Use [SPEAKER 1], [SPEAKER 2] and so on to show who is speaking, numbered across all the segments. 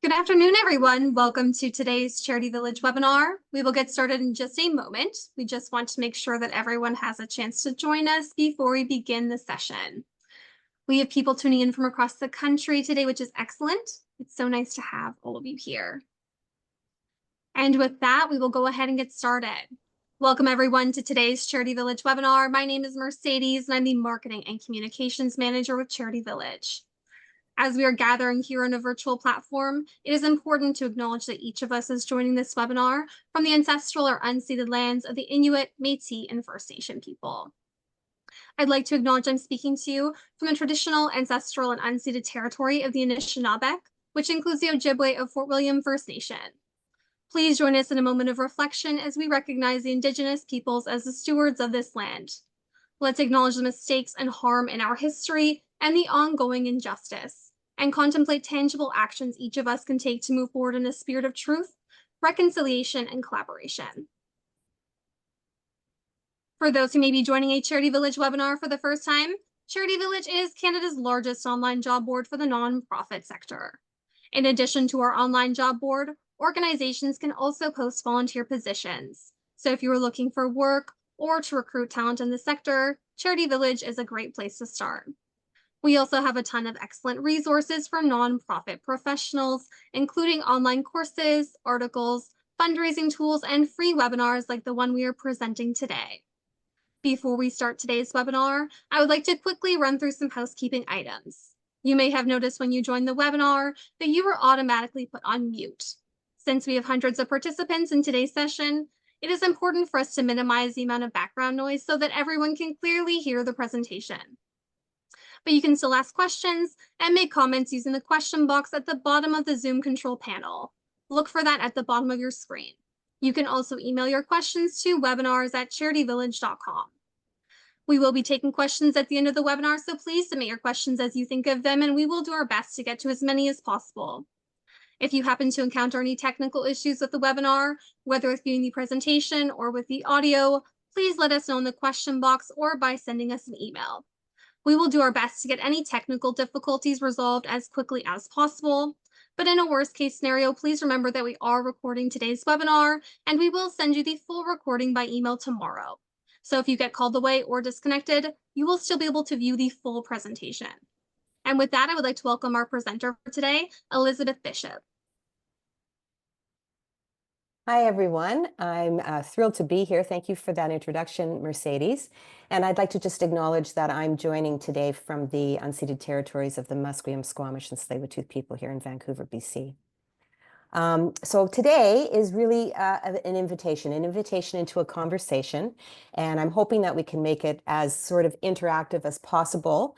[SPEAKER 1] Good afternoon, everyone. Welcome to today's Charity Village webinar. We will get started in just a moment. We just want to make sure that everyone has a chance to join us before we begin the session. We have people tuning in from across the country today, which is excellent. It's so nice to have all of you here. And with that, we will go ahead and get started. Welcome, everyone, to today's Charity Village webinar. My name is Mercedes, and I'm the Marketing and Communications Manager with Charity Village. As we are gathering here on a virtual platform, it is important to acknowledge that each of us is joining this webinar from the ancestral or unceded lands of the Inuit, Métis, and First Nation people. I'd like to acknowledge I'm speaking to you from the traditional, ancestral, and unceded territory of the Anishinaabe, which includes the Ojibwe of Fort William First Nation. Please join us in a moment of reflection as we recognize the Indigenous peoples as the stewards of this land. Let's acknowledge the mistakes and harm in our history and the ongoing injustice, and contemplate tangible actions each of us can take to move forward in a spirit of truth, reconciliation, and collaboration. For those who may be joining a Charity Village webinar for the first time, Charity Village is Canada's largest online job board for the nonprofit sector. In addition to our online job board, organizations can also post volunteer positions. So if you are looking for work or to recruit talent in the sector, Charity Village is a great place to start. We also have a ton of excellent resources for nonprofit professionals, including online courses, articles, fundraising tools, and free webinars like the one we are presenting today. Before we start today's webinar, I would like to quickly run through some housekeeping items. You may have noticed when you joined the webinar that you were automatically put on mute. Since we have hundreds of participants in today's session, it is important for us to minimize the amount of background noise so that everyone can clearly hear the presentation. But you can still ask questions and make comments using the question box at the bottom of the Zoom control panel. Look for that at the bottom of your screen. You can also email your questions to webinars@charityvillage.com. We will be taking questions at the end of the webinar, so please submit your questions as you think of them, and we will do our best to get to as many as possible. If you happen to encounter any technical issues with the webinar, whether with viewing the presentation or with the audio, please let us know in the question box or by sending us an email. We will do our best to get any technical difficulties resolved as quickly as possible. But in a worst case scenario, please remember that we are recording today's webinar and we will send you the full recording by email tomorrow. So if you get called away or disconnected, you will still be able to view the full presentation. And with that, I would like to welcome our presenter for today, Elizabeth Bishop.
[SPEAKER 2] Hi, everyone. I'm thrilled to be here. Thank you for that introduction, Mercedes. And I'd like to just acknowledge that I'm joining today from the unceded territories of the Musqueam, Squamish, and Tsleil-Waututh people here in Vancouver, BC. So today is really an invitation into a conversation, and I'm hoping that we can make it as sort of interactive as possible,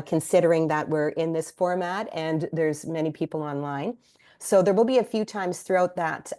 [SPEAKER 2] considering that we're in this format and there's many people online. So there will be a few times throughout that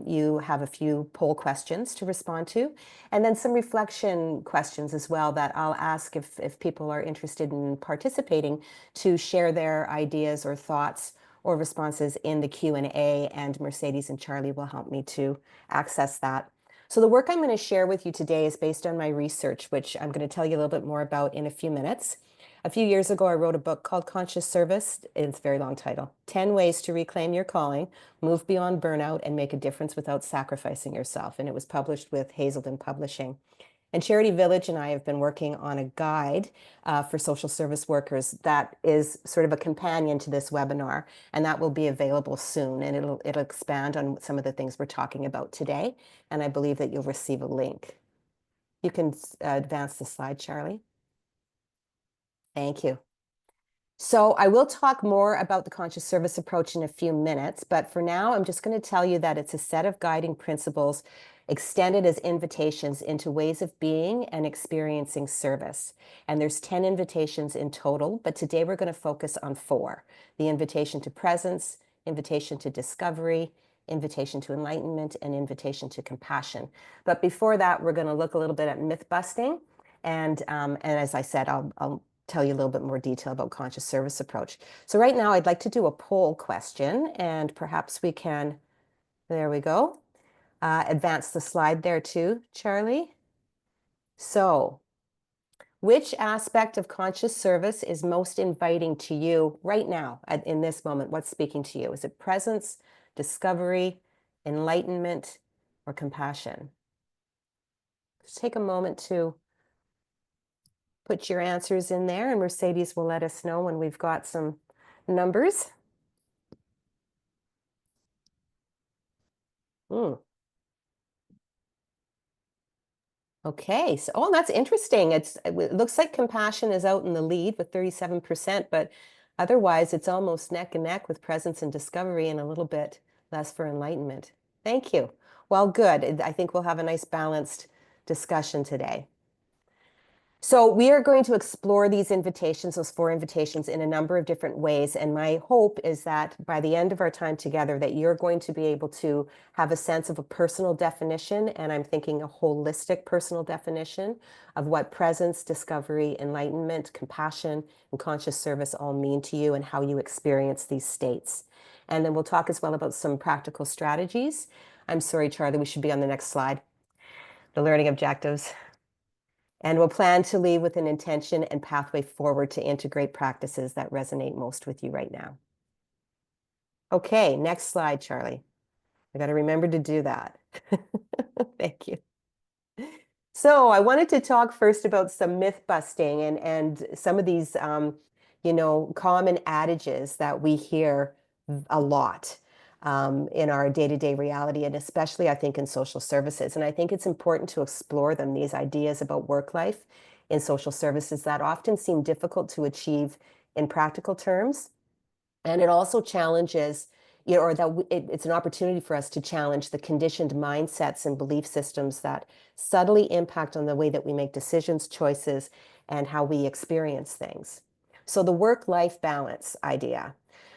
[SPEAKER 2] you have a few poll questions to respond to, and then some reflection questions as well that I'll ask if people are interested in participating to share their ideas or thoughts or responses in the Q&A, and Mercedes and Charlie will help me to access that. So the work I'm going to share with you today is based on my research, which I'm going to tell you a little bit more about in a few minutes. A few years ago, I wrote a book called Conscious Service. It's a very long title. 10 Ways to Reclaim Your Calling, Move Beyond Burnout, and Make a Difference Without Sacrificing Yourself. And it was published with Hazelden Publishing. And Charity Village and I have been working on a guide for social service workers that is sort of a companion to this webinar, and that will be available soon. And it'll expand on some of the things we're talking about today. And I believe that you'll receive a link. You can advance the slide, Charlie. Thank you. So I will talk more about the conscious service approach in a few minutes, but for now, I'm just going to tell you that it's a set of guiding principles extended as invitations into ways of being and experiencing service. And there's 10 invitations in total, but today we're going to focus on 4. The invitation to presence, invitation to discovery, invitation to enlightenment, and invitation to compassion. But before that, we're going to look a little bit at myth busting. And as I said, I'll tell you a little bit more detail about conscious service approach. So right now I'd like to do a poll question, and perhaps we can, there we go, advance the slide there too, Charlie. So Which aspect of conscious service is most inviting to you right now, in this moment? What's speaking to you? Is it presence, discovery, enlightenment, or compassion? Just take a moment to put your answers in there, and Mercedes will let us know when we've got some numbers. Mm. Okay, so that's interesting. It looks like compassion is out in the lead with 37%, but otherwise it's almost neck and neck with presence and discovery and a little bit less for enlightenment. Thank you. Well, good. I think we'll have a nice balanced discussion today. So we are going to explore these invitations, those 4 invitations, in a number of different ways. And my hope is that by the end of our time together, that you're going to be able to have a sense of a personal definition, and I'm thinking a holistic personal definition of what presence, discovery, enlightenment, compassion, and conscious service all mean to you and how you experience these states. And then we'll talk as well about some practical strategies. I'm sorry, Charlie, we should be on the next slide. The learning objectives. And we'll plan to leave with an intention and pathway forward to integrate practices that resonate most with you right now. Okay, next slide, Charlie. I got to remember to do that. Thank you. So I wanted to talk first about some myth busting and some of these, common adages that we hear a lot in our day-to-day reality, and especially I think in social services. And I think it's important to explore them, these ideas about work life in social services that often seem difficult to achieve in practical terms. And it also challenges, or that it's an opportunity for us to challenge the conditioned mindsets and belief systems that subtly impact on the way that we make decisions, choices, and how we experience things. So the work-life balance idea.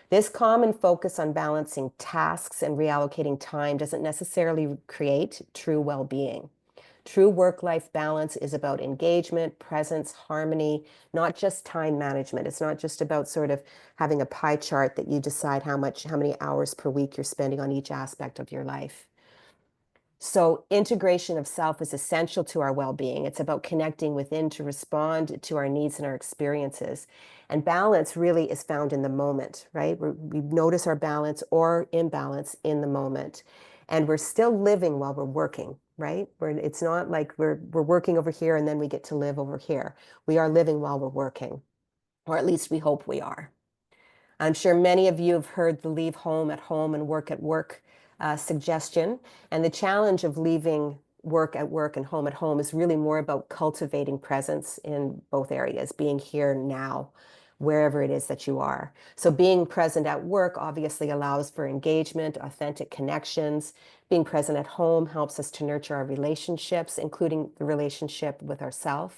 [SPEAKER 2] This common focus on balancing tasks and reallocating time doesn't necessarily create true well-being. True work-life balance is about engagement, presence, harmony, not just time management. It's not just about sort of having a pie chart that you decide how many hours per week you're spending on each aspect of your life. So integration of self is essential to our well-being. It's about connecting within to respond to our needs and our experiences. And balance really is found in the moment, right? We notice our balance or imbalance in the moment. And we're still living while we're working, right? It's not like we're working over here and then we get to live over here. We are living while we're working, or at least we hope we are. I'm sure many of you have heard the leave home at home and work at work suggestion. And the challenge of leaving work at work and home at home is really more about cultivating presence in both areas, being here now, wherever it is that you are. So being present at work obviously allows for engagement, authentic connections. Being present at home helps us to nurture our relationships, including the relationship with ourselves.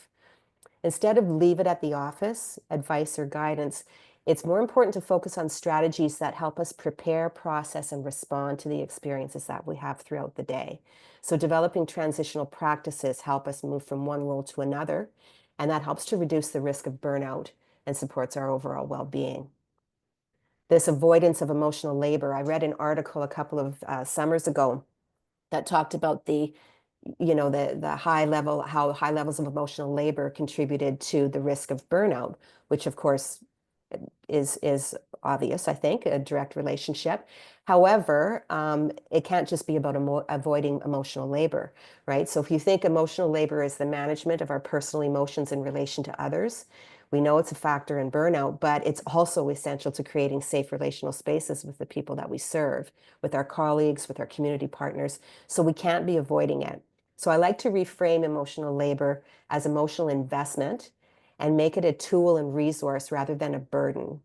[SPEAKER 2] Instead of leave it at the office, advice or guidance, it's more important to focus on strategies that help us prepare, process, and respond to the experiences that we have throughout the day. So developing transitional practices help us move from one role to another, and that helps to reduce the risk of burnout and supports our overall well-being. This avoidance of emotional labor. I read an article a couple of summers ago that talked about the high level, how high levels of emotional labor contributed to the risk of burnout, which of course is obvious, I think, a direct relationship. However, it can't just be about avoiding emotional labor, right? So if you think emotional labor is the management of our personal emotions in relation to others, we know it's a factor in burnout, but it's also essential to creating safe relational spaces with the people that we serve, with our colleagues, with our community partners. So we can't be avoiding it. So I like to reframe emotional labor as emotional investment and make it a tool and resource rather than a burden.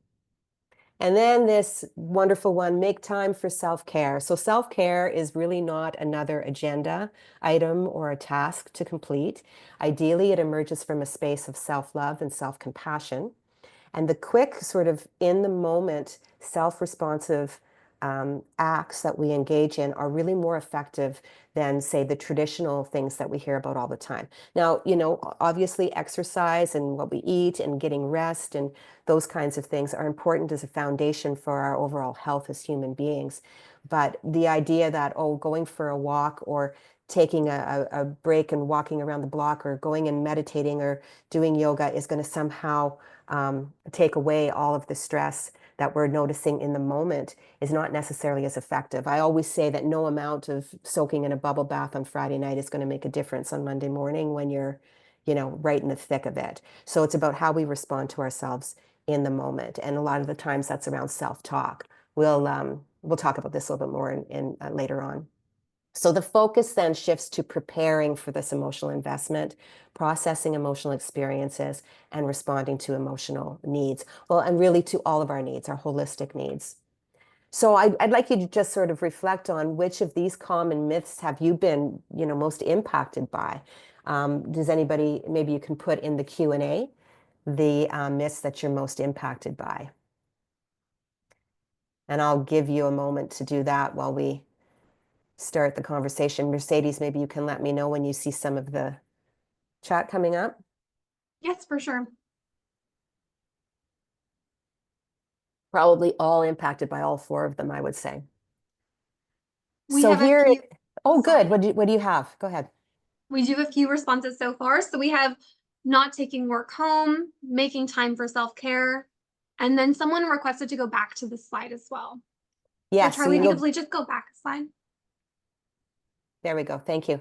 [SPEAKER 2] And then this wonderful one, make time for self-care. So self-care is really not another agenda item or a task to complete. Ideally, it emerges from a space of self-love and self-compassion. And the quick, sort of in the moment, self-responsive acts that we engage in are really more effective than, say, the traditional things that we hear about all the time. Now, obviously exercise and what we eat and getting rest and those kinds of things are important as a foundation for our overall health as human beings. But the idea that, going for a walk or taking a break and walking around the block or going and meditating or doing yoga is going to somehow take away all of the stress that we're noticing in the moment is not necessarily as effective. I always say that no amount of soaking in a bubble bath on Friday night is going to make a difference on Monday morning when you're, right in the thick of it. So it's about how we respond to ourselves in the moment. And a lot of the times that's around self-talk. We'll talk about this a little bit more in later on. So the focus then shifts to preparing for this emotional investment, processing emotional experiences, and responding to emotional needs. Well, and really to all of our needs, our holistic needs. So I'd like you to just sort of reflect on which of these common myths have you been, most impacted by. Does anybody, maybe you can put in the Q&A, the myths that you're most impacted by. And I'll give you a moment to do that while we start the conversation. Mercedes, maybe you can let me know when you see some of the chat coming up.
[SPEAKER 1] Yes, for sure.
[SPEAKER 2] Probably all impacted by all four of them, I would say.
[SPEAKER 1] We
[SPEAKER 2] So
[SPEAKER 1] have a
[SPEAKER 2] here,
[SPEAKER 1] few,
[SPEAKER 2] oh, good.
[SPEAKER 1] sorry.
[SPEAKER 2] What do you have? Go ahead.
[SPEAKER 1] We do have a few responses so far. So we have not taking work home, making time for self-care, and then someone requested to go back to the slide as well. So
[SPEAKER 2] Yes, so
[SPEAKER 1] Charlie,
[SPEAKER 2] you
[SPEAKER 1] if you
[SPEAKER 2] can
[SPEAKER 1] could
[SPEAKER 2] go,
[SPEAKER 1] please just go back a slide.
[SPEAKER 2] there we go. Thank you.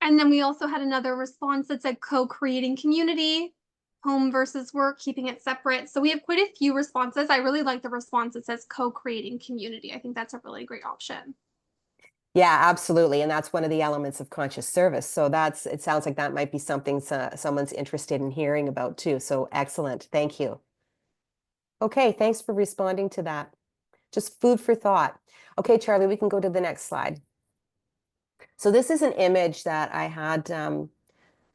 [SPEAKER 1] And then we also had another response that said co-creating community, home versus work, keeping it separate. So we have quite a few responses. I really like the response that says co-creating community. I think that's a really great option.
[SPEAKER 2] Yeah, absolutely. And that's one of the elements of conscious service. So it sounds like that might be something someone's interested in hearing about too. So excellent. Thank you. Okay, thanks for responding to that. Just food for thought. Okay, Charlie, we can go to the next slide. So this is an image that I had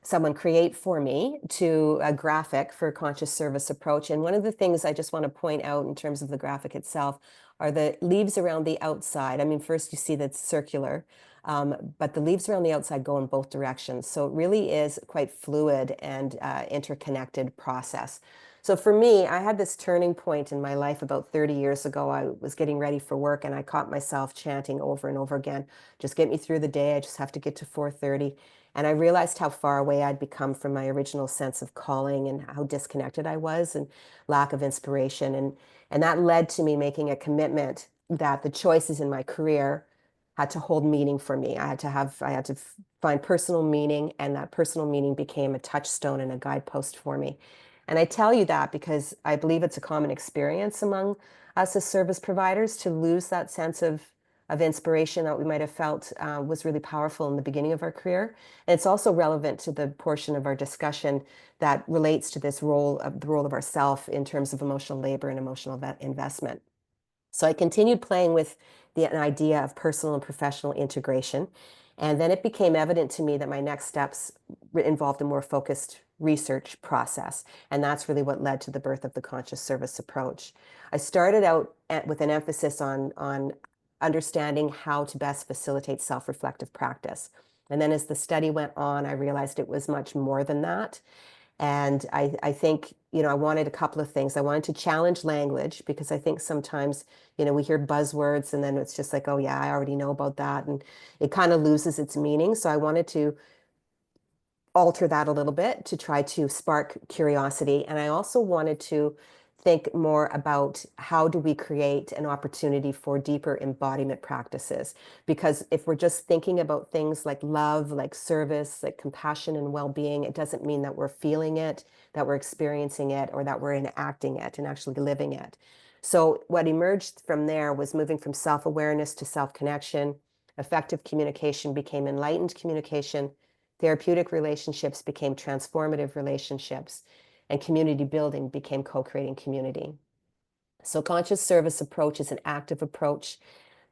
[SPEAKER 2] someone create for me to a graphic for conscious service approach. And one of the things I just want to point out in terms of the graphic itself are the leaves around the outside. I mean, first you see that's circular, but the leaves around the outside go in both directions. So it really is quite fluid and interconnected process. So for me, I had this turning point in my life about 30 years ago. I was getting ready for work and I caught myself chanting over and over again, just get me through the day. I just have to get to 4:30. And I realized how far away I'd become from my original sense of calling and how disconnected I was and lack of inspiration. And that led to me making a commitment that the choices in my career had to hold meaning for me. I had to find personal meaning, and that personal meaning became a touchstone and a guidepost for me. And I tell you that because I believe it's a common experience among us as service providers to lose that sense of inspiration that we might have felt was really powerful in the beginning of our career. And it's also relevant to the portion of our discussion that relates to this the role of ourself in terms of emotional labor and emotional investment. So I continued playing with an idea of personal and professional integration. And then it became evident to me that my next steps involved a more focused research process. And that's really what led to the birth of the conscious service approach. I started out with an emphasis on understanding how to best facilitate self-reflective practice. And then as the study went on, I realized it was much more than that. And I think, I wanted a couple of things. I wanted to challenge language because I think sometimes, we hear buzzwords and then it's just like, oh yeah, I already know about that. And it kind of loses its meaning. So I wanted to alter that a little bit to try to spark curiosity. And I also wanted to think more about how do we create an opportunity for deeper embodiment practices. Because if we're just thinking about things like love, like service, like compassion and well-being, it doesn't mean that we're feeling it, that we're experiencing it, or that we're enacting it and actually living it. So what emerged from there was moving from self-awareness to self-connection. Effective communication became enlightened communication. Therapeutic relationships became transformative relationships, and community building became co-creating community. So conscious service approach is an active approach.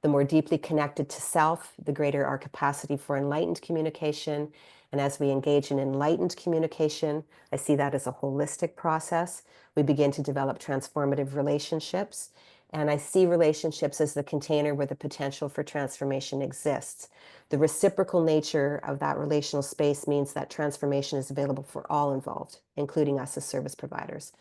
[SPEAKER 2] The more deeply connected to self, the greater our capacity for enlightened communication. And as we engage in enlightened communication, I see that as a holistic process. We begin to develop transformative relationships. And I see relationships as the container where the potential for transformation exists. The reciprocal nature of that relational space means that transformation is available for all involved, including us as service providers.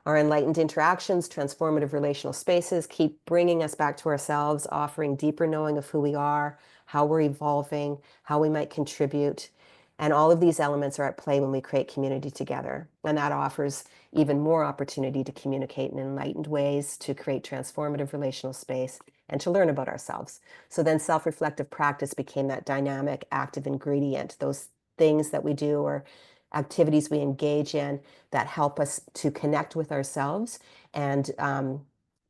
[SPEAKER 2] Our enlightened interactions, transformative relational spaces keep bringing us back to ourselves, offering deeper knowing of who we are, how we're evolving, how we might contribute. And all of these elements are at play when we create community together. And that offers even more opportunity to communicate in enlightened ways, to create transformative relational space, and to learn about ourselves. So then self-reflective practice became that dynamic, active ingredient, those things that we do or activities we engage in that help us to connect with ourselves and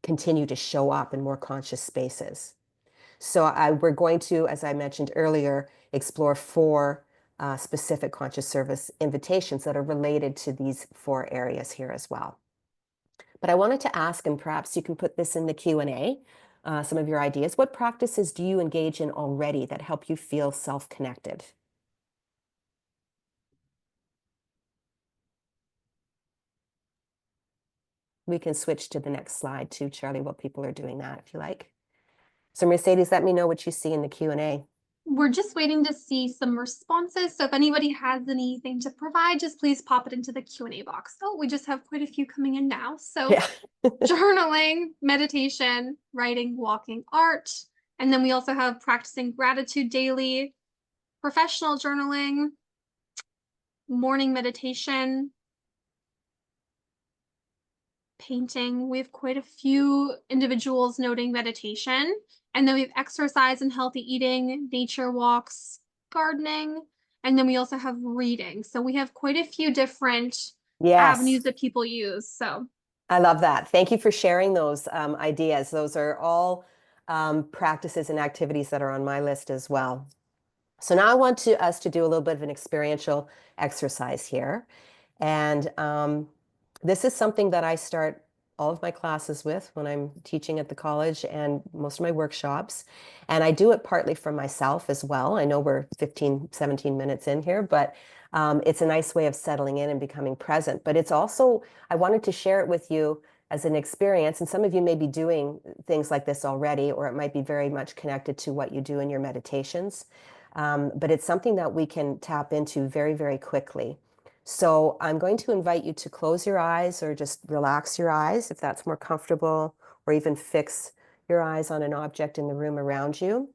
[SPEAKER 2] continue to show up in more conscious spaces. So we're going to, as I mentioned earlier, explore four specific conscious service invitations that are related to these four areas here as well. But I wanted to ask, and perhaps you can put this in the Q&A, some of your ideas. What practices do you engage in already that help you feel self-connected? We can switch to the next slide too, Charlie, while people are doing that, if you like. So Mercedes, let me know what you see in the Q&A.
[SPEAKER 1] We're just waiting to see some responses. So if anybody has anything to provide, just please pop it into the Q&A box. Oh, we just have quite a few coming in now. So
[SPEAKER 2] Yeah.
[SPEAKER 1] journaling, meditation, writing, walking, art. And then we also have practicing gratitude daily, professional journaling, morning meditation, painting. We have quite a few individuals noting meditation. And then we have exercise and healthy eating, nature walks, gardening. And then we also have reading. So we have quite a few different
[SPEAKER 2] Yes.
[SPEAKER 1] avenues that people use. So
[SPEAKER 2] I love that. Thank you for sharing those ideas. Those are all practices and activities that are on my list as well. So now I want us to do a little bit of an experiential exercise here. And this is something that I start all of my classes with when I'm teaching at the college and most of my workshops. And I do it partly for myself as well. I know we're 15, 17 minutes in here, but it's a nice way of settling in and becoming present. But it's also, I wanted to share it with you as an experience. And some of you may be doing things like this already, or it might be very much connected to what you do in your meditations. But it's something that we can tap into very, very quickly. So I'm going to invite you to close your eyes or just relax your eyes if that's more comfortable, or even fix your eyes on an object in the room around you.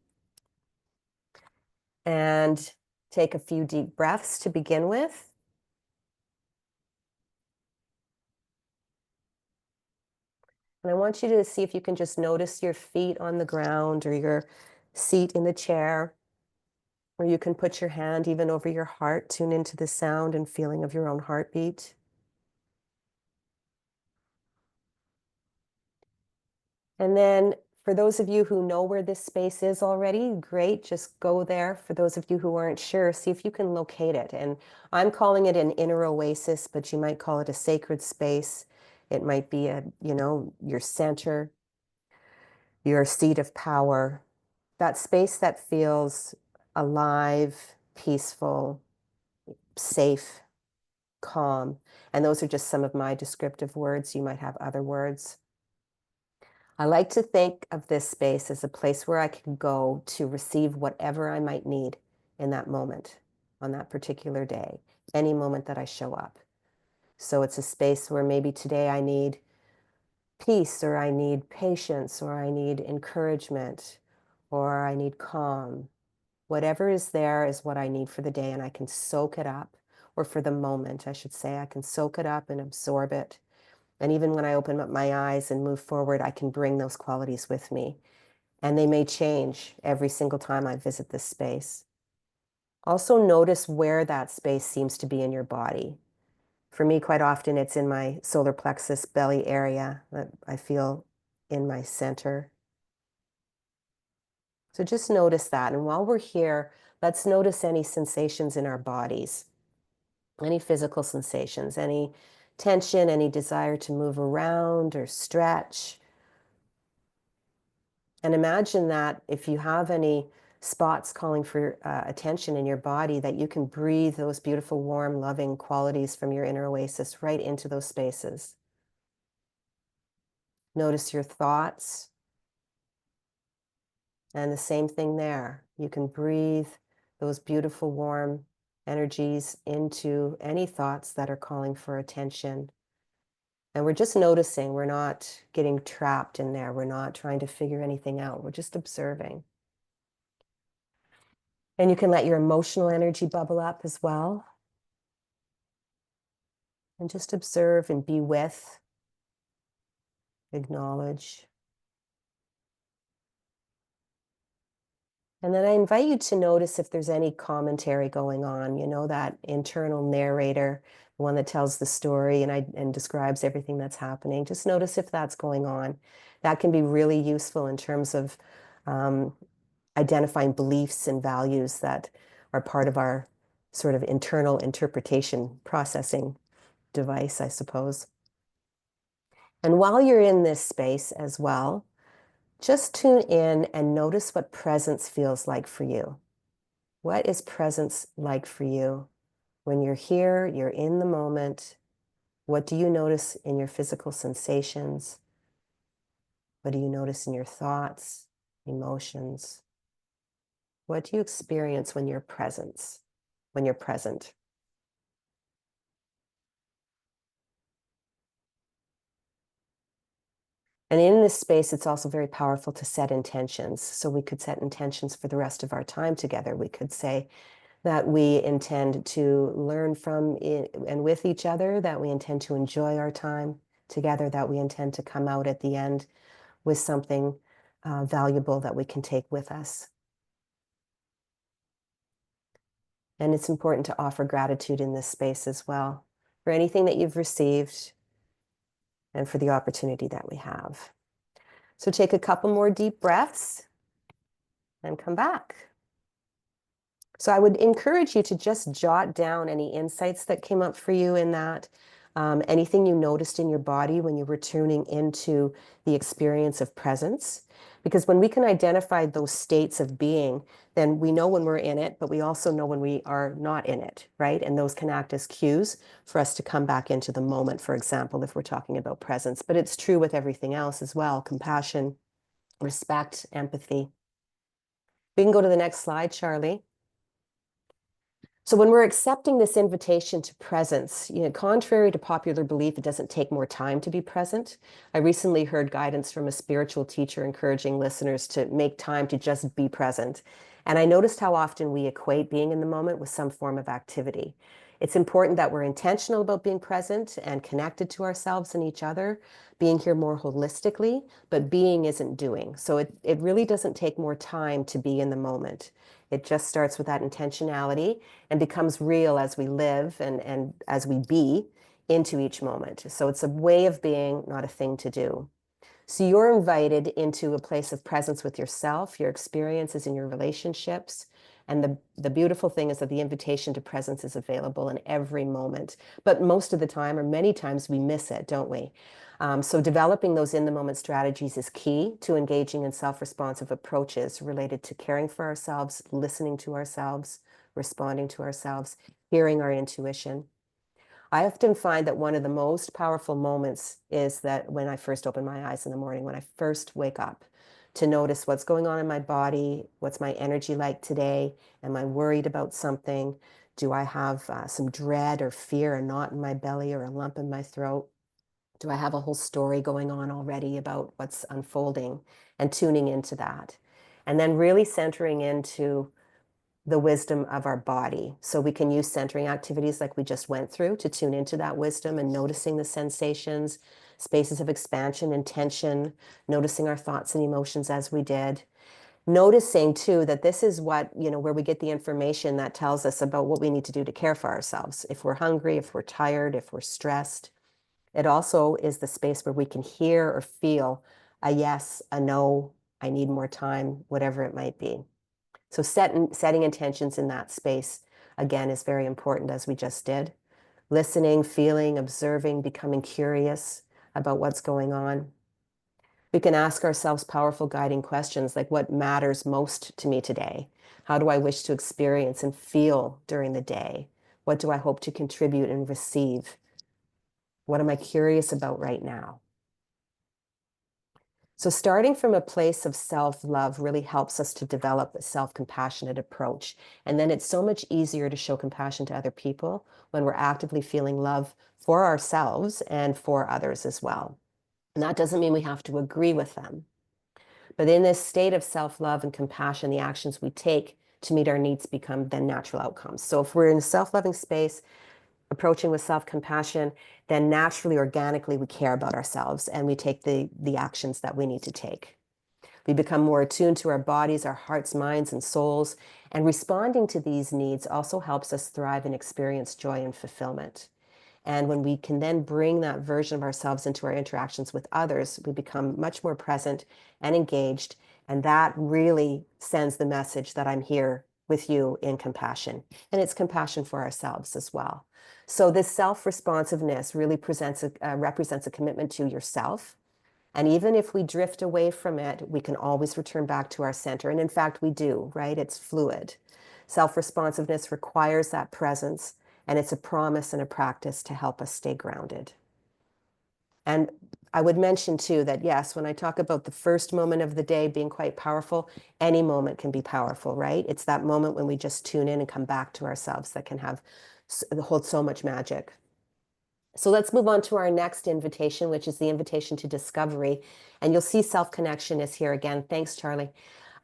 [SPEAKER 2] And take a few deep breaths to begin with. And I want you to see if you can just notice your feet on the ground or your seat in the chair. Or you can put your hand even over your heart, tune into the sound and feeling of your own heartbeat. And then for those of you who know where this space is already, great, just go there. For those of you who aren't sure, see if you can locate it. And I'm calling it an inner oasis, but you might call it a sacred space. It might be your center, your seat of power, that space that feels alive, peaceful, safe, calm. And those are just some of my descriptive words. You might have other words. I like to think of this space as a place where I can go to receive whatever I might need in that moment, on that particular day, any moment that I show up. So it's a space where maybe today I need peace, or I need patience, or I need encouragement, or I need calm. Whatever is there is what I need for the day, and I can soak it up, or for the moment, I should say. I can soak it up and absorb it. And even when I open up my eyes and move forward, I can bring those qualities with me. And they may change every single time I visit this space. Also notice where that space seems to be in your body. For me, quite often, it's in my solar plexus belly area that I feel in my center. So just notice that. And while we're here, let's notice any sensations in our bodies, any physical sensations, any tension, any desire to move around or stretch. And imagine that if you have any spots calling for attention in your body, that you can breathe those beautiful, warm, loving qualities from your inner oasis right into those spaces. Notice your thoughts. And the same thing there. You can breathe those beautiful, warm energies into any thoughts that are calling for attention. And we're just noticing, we're not getting trapped in there. We're not trying to figure anything out. We're just observing. And you can let your emotional energy bubble up as well. And just observe and be with, acknowledge. And then I invite you to notice if there's any commentary going on, that internal narrator, the one that tells the story and describes everything that's happening. Just notice if that's going on. That can be really useful in terms of um, identifying beliefs and values that are part of our sort of internal interpretation processing device, I suppose. And while you're in this space as well, just tune in and notice what presence feels like for you. What is presence like for you? When you're here, you're in the moment. What do you notice in your physical sensations? What do you notice in your thoughts, emotions? What do you experience when you're when you're present? And in this space, it's also very powerful to set intentions. So we could set intentions for the rest of our time together. We could say that we intend to learn from and with each other, that we intend to enjoy our time together, that we intend to come out at the end with something valuable that we can take with us. And it's important to offer gratitude in this space as well for anything that you've received and for the opportunity that we have. So take a couple more deep breaths and come back. So I would encourage you to just jot down any insights that came up for you in that, anything you noticed in your body when you were tuning into the experience of presence. Because when we can identify those states of being, then we know when we're in it, but we also know when we are not in it, right? And those can act as cues for us to come back into the moment, for example, if we're talking about presence. But it's true with everything else as well: compassion, respect, empathy. We can go to the next slide, Charlie. So when we're accepting this invitation to presence, contrary to popular belief, it doesn't take more time to be present. I recently heard guidance from a spiritual teacher encouraging listeners to make time to just be present. And I noticed how often we equate being in the moment with some form of activity. It's important that we're intentional about being present and connected to ourselves and each other, being here more holistically, but being isn't doing. So it really doesn't take more time to be in the moment. It just starts with that intentionality and becomes real as we live and as we be into each moment. So it's a way of being, not a thing to do. So you're invited into a place of presence with yourself, your experiences in your relationships. And the beautiful thing is that the invitation to presence is available in every moment. But most of the time, or many times, we miss it, don't we? So developing those in-the-moment strategies is key to engaging in self-responsive approaches related to caring for ourselves, listening to ourselves, responding to ourselves, hearing our intuition. I often find that one of the most powerful moments is that when I first open my eyes in the morning, when I first wake up, to notice what's going on in my body, what's my energy like today, am I worried about something? Do I have some dread or fear, a knot in my belly or a lump in my throat? Do I have a whole story going on already about what's unfolding, and tuning into that? And then really centering into the wisdom of our body. So we can use centering activities like we just went through to tune into that wisdom and noticing the sensations, spaces of expansion and tension, noticing our thoughts and emotions as we did. Noticing too that this is where we get the information that tells us about what we need to do to care for ourselves. If we're hungry, if we're tired, if we're stressed. It also is the space where we can hear or feel a yes, a no, I need more time, whatever it might be. So setting intentions in that space, again, is very important, as we just did. Listening, feeling, observing, becoming curious about what's going on. We can ask ourselves powerful guiding questions like, what matters most to me today? How do I wish to experience and feel during the day? What do I hope to contribute and receive? What am I curious about right now? So starting from a place of self-love really helps us to develop a self-compassionate approach. And then it's so much easier to show compassion to other people when we're actively feeling love for ourselves and for others as well. And that doesn't mean we have to agree with them. But in this state of self-love and compassion, the actions we take to meet our needs become then natural outcomes. So if we're in a self-loving space, approaching with self-compassion, then naturally, organically, we care about ourselves and we take the actions that we need to take. We become more attuned to our bodies, our hearts, minds, and souls, and responding to these needs also helps us thrive and experience joy and fulfillment. And when we can then bring that version of ourselves into our interactions with others, we become much more present and engaged. And that really sends the message that I'm here with you in compassion. And it's compassion for ourselves as well. So this self-responsiveness really represents a commitment to yourself. And even if we drift away from it, we can always return back to our center. And in fact, we do, right? It's fluid. Self-responsiveness requires that presence, and it's a promise and a practice to help us stay grounded. And I would mention too that yes, when I talk about the first moment of the day being quite powerful, any moment can be powerful, right? It's that moment when we just tune in and come back to ourselves that can hold so much magic. So let's move on to our next invitation, which is the invitation to discovery. And you'll see self-connection is here again. Thanks, Charlie.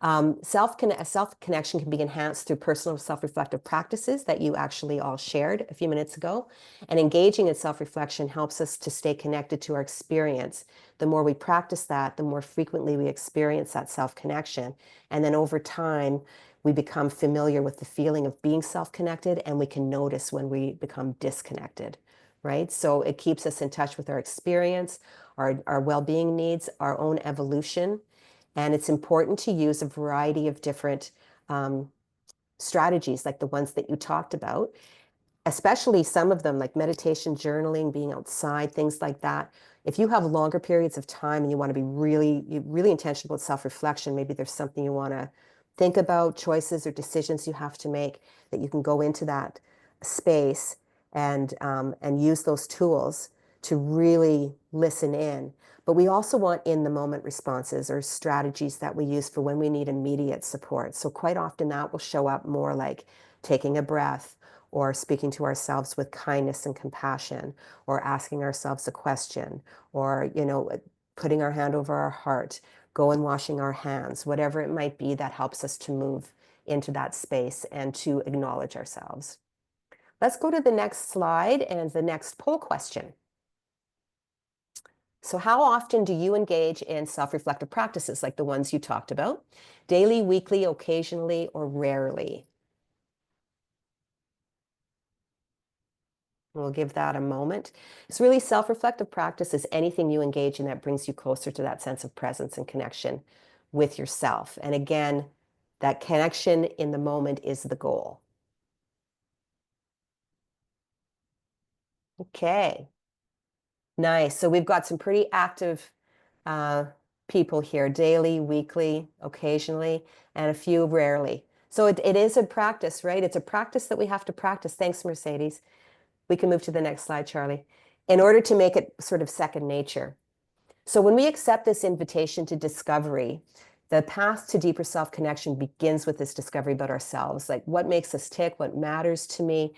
[SPEAKER 2] Self-connection can be enhanced through personal self-reflective practices that you actually all shared a few minutes ago. And engaging in self-reflection helps us to stay connected to our experience. The more we practice that, the more frequently we experience that self-connection. And then over time, we become familiar with the feeling of being self-connected, and we can notice when we become disconnected, right? So it keeps us in touch with our experience, our well-being needs, our own evolution. And it's important to use a variety of different strategies like the ones that you talked about, especially some of them like meditation, journaling, being outside, things like that. If you have longer periods of time and you want to be really intentional with self-reflection, maybe there's something you want to think about, choices or decisions you have to make, that you can go into that space and use those tools to really listen in. But we also want in the moment responses or strategies that we use for when we need immediate support. So quite often that will show up more like taking a breath, or speaking to ourselves with kindness and compassion, or asking ourselves a question, or putting our hand over our heart, go and washing our hands, whatever it might be that helps us to move into that space and to acknowledge ourselves. Let's go to the next slide and the next poll question. So how often do you engage in self-reflective practices like the ones you talked about? Daily, weekly, occasionally, or rarely? We'll give that a moment. It's really self-reflective practice is anything you engage in that brings you closer to that sense of presence and connection with yourself. And again, that connection in the moment is the goal. Okay, nice. So we've got some pretty active people here, daily, weekly, occasionally, and a few rarely. So it is a practice, right? It's a practice that we have to practice. Thanks, Mercedes. We can move to the next slide, Charlie, in order to make it sort of second nature. So when we accept this invitation to discovery, the path to deeper self-connection begins with this discovery about ourselves, like what makes us tick, what matters to me,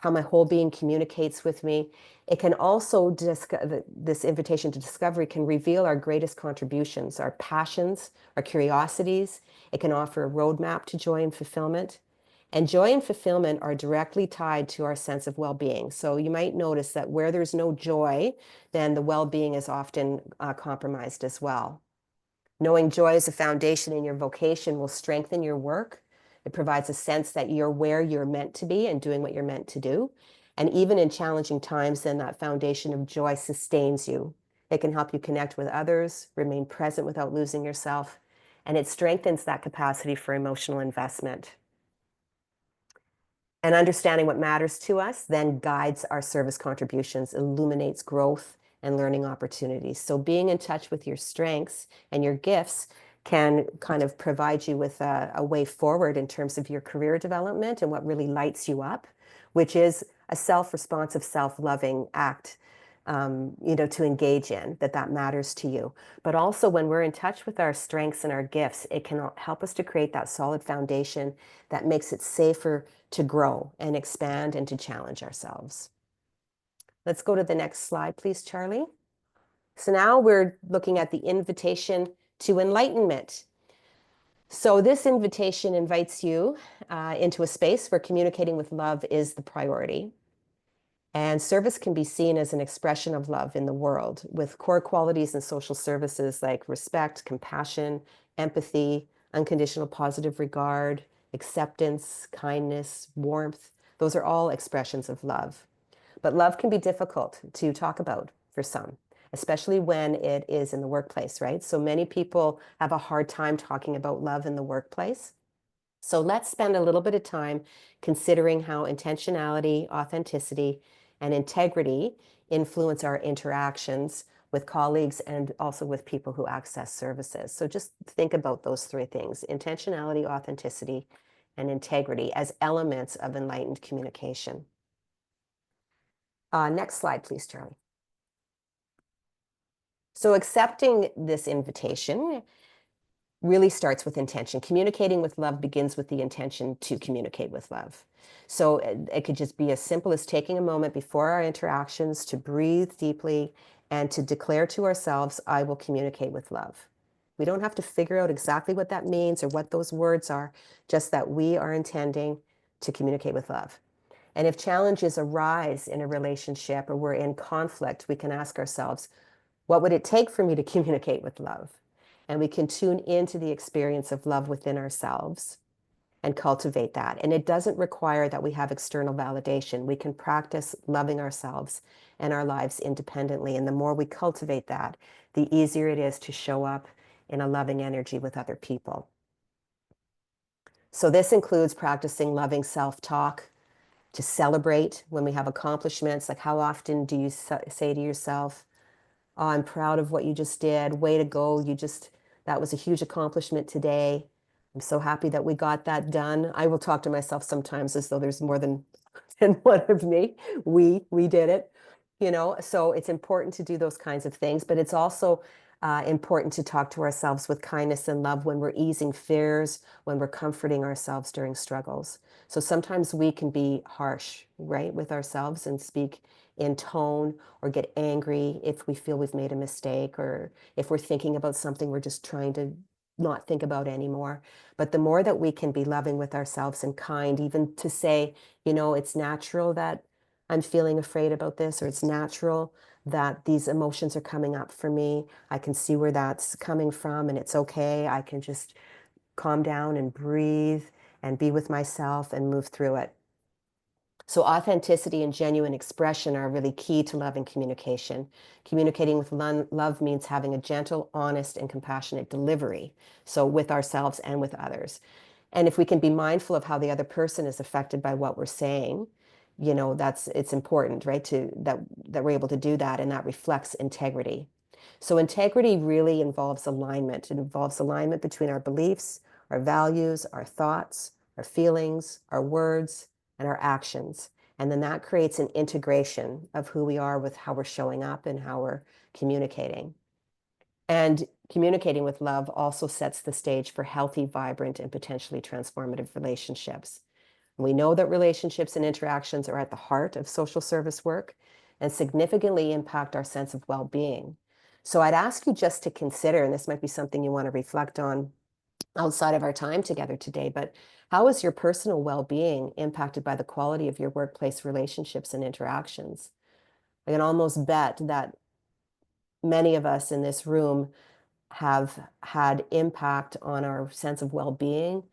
[SPEAKER 2] how my whole being communicates with me. It can also, this invitation to discovery can reveal our greatest contributions, our passions, our curiosities. It can offer a roadmap to joy and fulfillment. And joy and fulfillment are directly tied to our sense of well-being. So you might notice that where there's no joy, then the well-being is often compromised as well. Knowing joy as a foundation in your vocation will strengthen your work. It provides a sense that you're where you're meant to be and doing what you're meant to do. And even in challenging times, then that foundation of joy sustains you. It can help you connect with others, remain present without losing yourself, and it strengthens that capacity for emotional investment. And understanding what matters to us then guides our service contributions, illuminates growth and learning opportunities. So being in touch with your strengths and your gifts can kind of provide you with a way forward in terms of your career development and what really lights you up, which is a self-responsive, self-loving act to engage in, that matters to you. But also when we're in touch with our strengths and our gifts, it can help us to create that solid foundation that makes it safer to grow and expand and to challenge ourselves. Let's go to the next slide, please, Charlie. So now we're looking at the invitation to enlightenment. So this invitation invites you into a space where communicating with love is the priority. And service can be seen as an expression of love in the world, with core qualities in social services like respect, compassion, empathy, unconditional positive regard, acceptance, kindness, warmth. Those are all expressions of love. But love can be difficult to talk about for some, especially when it is in the workplace, right? So many people have a hard time talking about love in the workplace. So let's spend a little bit of time considering how intentionality, authenticity, and integrity influence our interactions with colleagues and also with people who access services. So just think about those three things: intentionality, authenticity, and integrity as elements of enlightened communication. Next slide, please, Charlie. So accepting this invitation really starts with intention. Communicating with love begins with the intention to communicate with love. So it could just be as simple as taking a moment before our interactions to breathe deeply and to declare to ourselves, I will communicate with love. We don't have to figure out exactly what that means or what those words are, just that we are intending to communicate with love. And if challenges arise in a relationship or we're in conflict, we can ask ourselves, what would it take for me to communicate with love? And we can tune into the experience of love within ourselves and cultivate that. And it doesn't require that we have external validation. We can practice loving ourselves and our lives independently. And the more we cultivate that, the easier it is to show up in a loving energy with other people. So this includes practicing loving self-talk, to celebrate when we have accomplishments. Like, how often do you say to yourself, oh, I'm proud of what you just did. Way to go. That was a huge accomplishment today. I'm so happy that we got that done. I will talk to myself sometimes as though there's more than one of me. We did it, so it's important to do those kinds of things, but it's also important to talk to ourselves with kindness and love when we're easing fears, when we're comforting ourselves during struggles. So sometimes we can be harsh, right, with ourselves and speak in tone or get angry if we feel we've made a mistake, or if we're thinking about something we're just trying to not think about anymore. But the more that we can be loving with ourselves and kind, even to say, it's natural that I'm feeling afraid about this, or it's natural that these emotions are coming up for me. I can see where that's coming from and it's okay. I can just calm down and breathe and be with myself and move through it. So authenticity and genuine expression are really key to love and communication. Communicating with love means having a gentle, honest, and compassionate delivery, so with ourselves and with others. And if we can be mindful of how the other person is affected by what we're saying, it's important, right, that we're able to do that, and that reflects integrity. So integrity really involves alignment. It involves alignment between our beliefs, our values, our thoughts, our feelings, our words, and our actions. And then that creates an integration of who we are with how we're showing up and how we're communicating. And communicating with love also sets the stage for healthy, vibrant, and potentially transformative relationships. We know that relationships and interactions are at the heart of social service work and significantly impact our sense of well-being. So I'd ask you just to consider, and this might be something you want to reflect on outside of our time together today, but how is your personal well-being impacted by the quality of your workplace relationships and interactions? I can almost bet that many of us in this room have had impact on our sense of well-being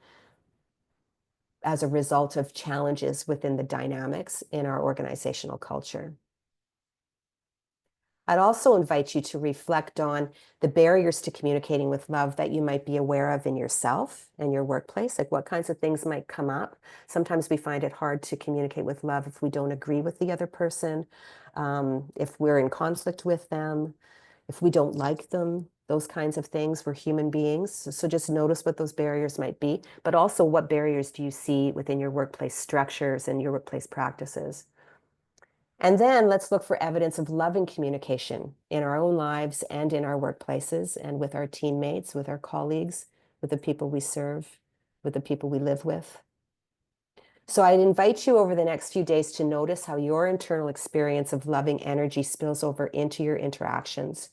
[SPEAKER 2] as a result of challenges within the dynamics in our organizational culture. I'd also invite you to reflect on the barriers to communicating with love that you might be aware of in yourself and your workplace. Like, what kinds of things might come up? Sometimes we find it hard to communicate with love if we don't agree with the other person, if we're in conflict with them, if we don't like them, those kinds of things. We're human beings. So just notice what those barriers might be, but also what barriers do you see within your workplace structures and your workplace practices? And then let's look for evidence of loving communication in our own lives and in our workplaces and with our teammates, with our colleagues, with the people we serve, with the people we live with. So I'd invite you over the next few days to notice how your internal experience of loving energy spills over into your interactions.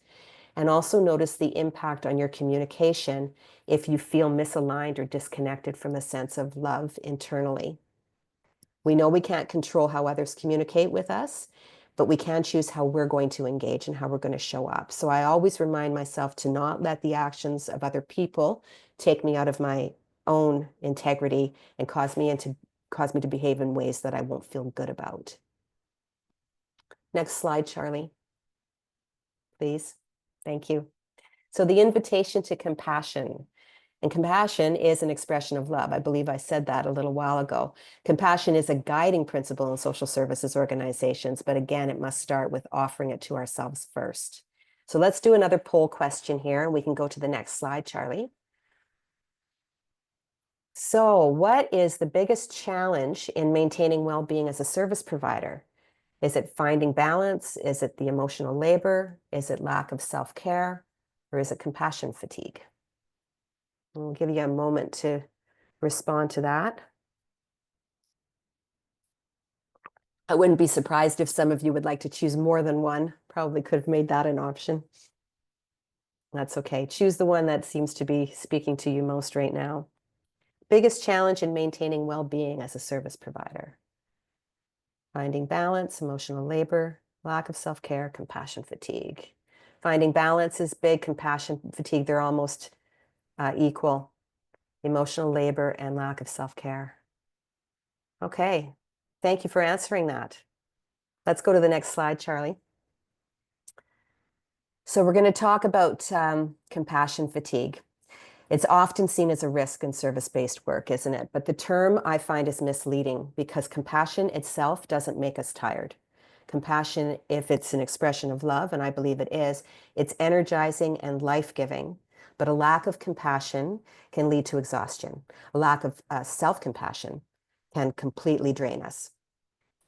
[SPEAKER 2] And also notice the impact on your communication if you feel misaligned or disconnected from a sense of love internally. We know we can't control how others communicate with us, but we can choose how we're going to engage and how we're going to show up. So I always remind myself to not let the actions of other people take me out of my own integrity and cause me to behave in ways that I won't feel good about. Next slide, Charlie, please. Thank you. So the invitation to compassion. And compassion is an expression of love. I believe I said that a little while ago. Compassion is a guiding principle in social services organizations, but again, it must start with offering it to ourselves first. So let's do another poll question here, and we can go to the next slide, Charlie. So what is the biggest challenge in maintaining well-being as a service provider? Is it finding balance? Is it the emotional labor? Is it lack of self-care? Or is it compassion fatigue? We'll give you a moment to respond to that. I wouldn't be surprised if some of you would like to choose more than one. Probably could have made that an option. That's okay. Choose the one that seems to be speaking to you most right now. Biggest challenge in maintaining well-being as a service provider. Finding balance, emotional labor, lack of self-care, compassion fatigue. Finding balance is big, compassion fatigue, they're almost equal. Emotional labor and lack of self-care. Okay, thank you for answering that. Let's go to the next slide, Charlie. So we're going to talk about compassion fatigue. It's often seen as a risk in service-based work, isn't it? But the term I find is misleading because compassion itself doesn't make us tired. Compassion, if it's an expression of love, and I believe it is, it's energizing and life-giving. But a lack of compassion can lead to exhaustion. A lack of self-compassion can completely drain us.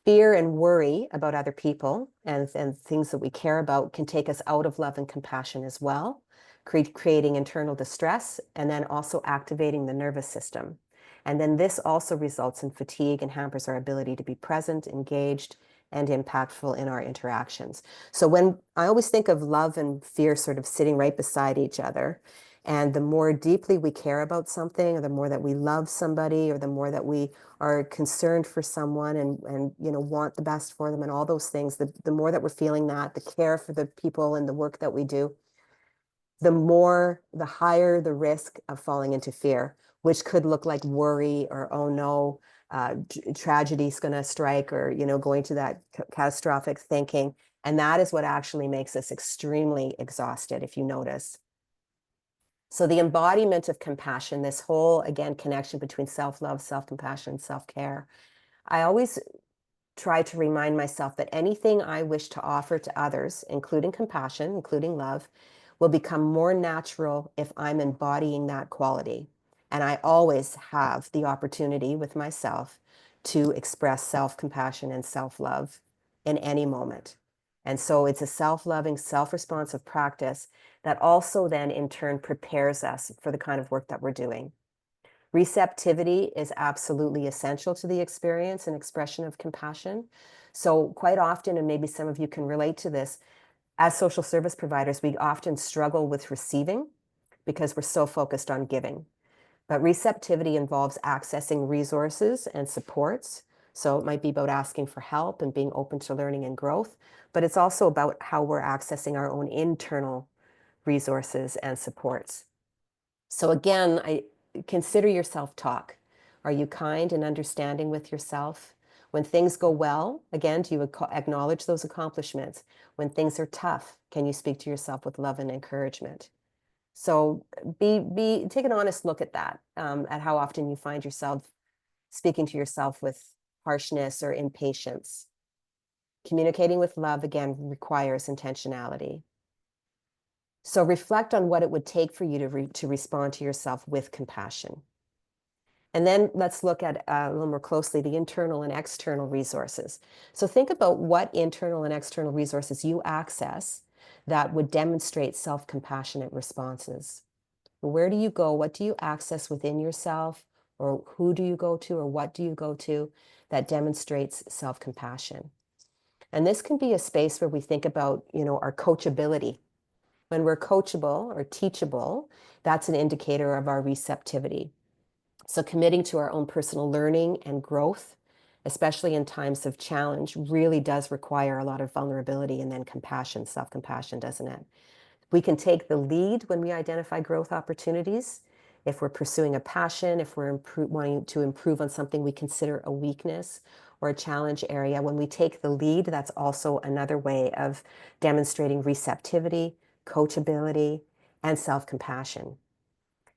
[SPEAKER 2] Fear and worry about other people and things that we care about can take us out of love and compassion as well, creating internal distress and then also activating the nervous system. And then this also results in fatigue and hampers our ability to be present, engaged, and impactful in our interactions. So when I always think of love and fear sort of sitting right beside each other, and the more deeply we care about something, or the more that we love somebody, or the more that we are concerned for someone and want the best for them and all those things, the more that we're feeling that, the care for the people and the work that we do, the higher the risk of falling into fear, which could look like worry or, oh no, tragedy's going to strike, or, going to that catastrophic thinking. And that is what actually makes us extremely exhausted, if you notice. So the embodiment of compassion, this whole, again, connection between self-love, self-compassion, self-care, I always try to remind myself that anything I wish to offer to others, including compassion, including love, will become more natural if I'm embodying that quality. And I always have the opportunity with myself to express self-compassion and self-love in any moment. And so it's a self-loving, self-responsive practice that also then in turn prepares us for the kind of work that we're doing. Receptivity is absolutely essential to the experience and expression of compassion. So quite often, and maybe some of you can relate to this, as social service providers, we often struggle with receiving because we're so focused on giving. But receptivity involves accessing resources and supports. So it might be about asking for help and being open to learning and growth, but it's also about how we're accessing our own internal resources and supports. So again, consider your self-talk. Are you kind and understanding with yourself? When things go well, again, do you acknowledge those accomplishments? When things are tough, can you speak to yourself with love and encouragement? So take an honest look at that, at how often you find yourself speaking to yourself with harshness or impatience. Communicating with love, again, requires intentionality. So reflect on what it would take for you to respond to yourself with compassion. And then let's look at a little more closely the internal and external resources. So think about what internal and external resources you access that would demonstrate self-compassionate responses. Where do you go? What do you access within yourself? Or who do you go to? Or what do you go to that demonstrates self-compassion? And this can be a space where we think about, our coachability. When we're coachable or teachable, that's an indicator of our receptivity. So committing to our own personal learning and growth, especially in times of challenge, really does require a lot of vulnerability and then compassion, self-compassion, doesn't it? We can take the lead when we identify growth opportunities. If we're pursuing a passion, if we're wanting to improve on something we consider a weakness or a challenge area, when we take the lead, that's also another way of demonstrating receptivity, coachability, and self-compassion.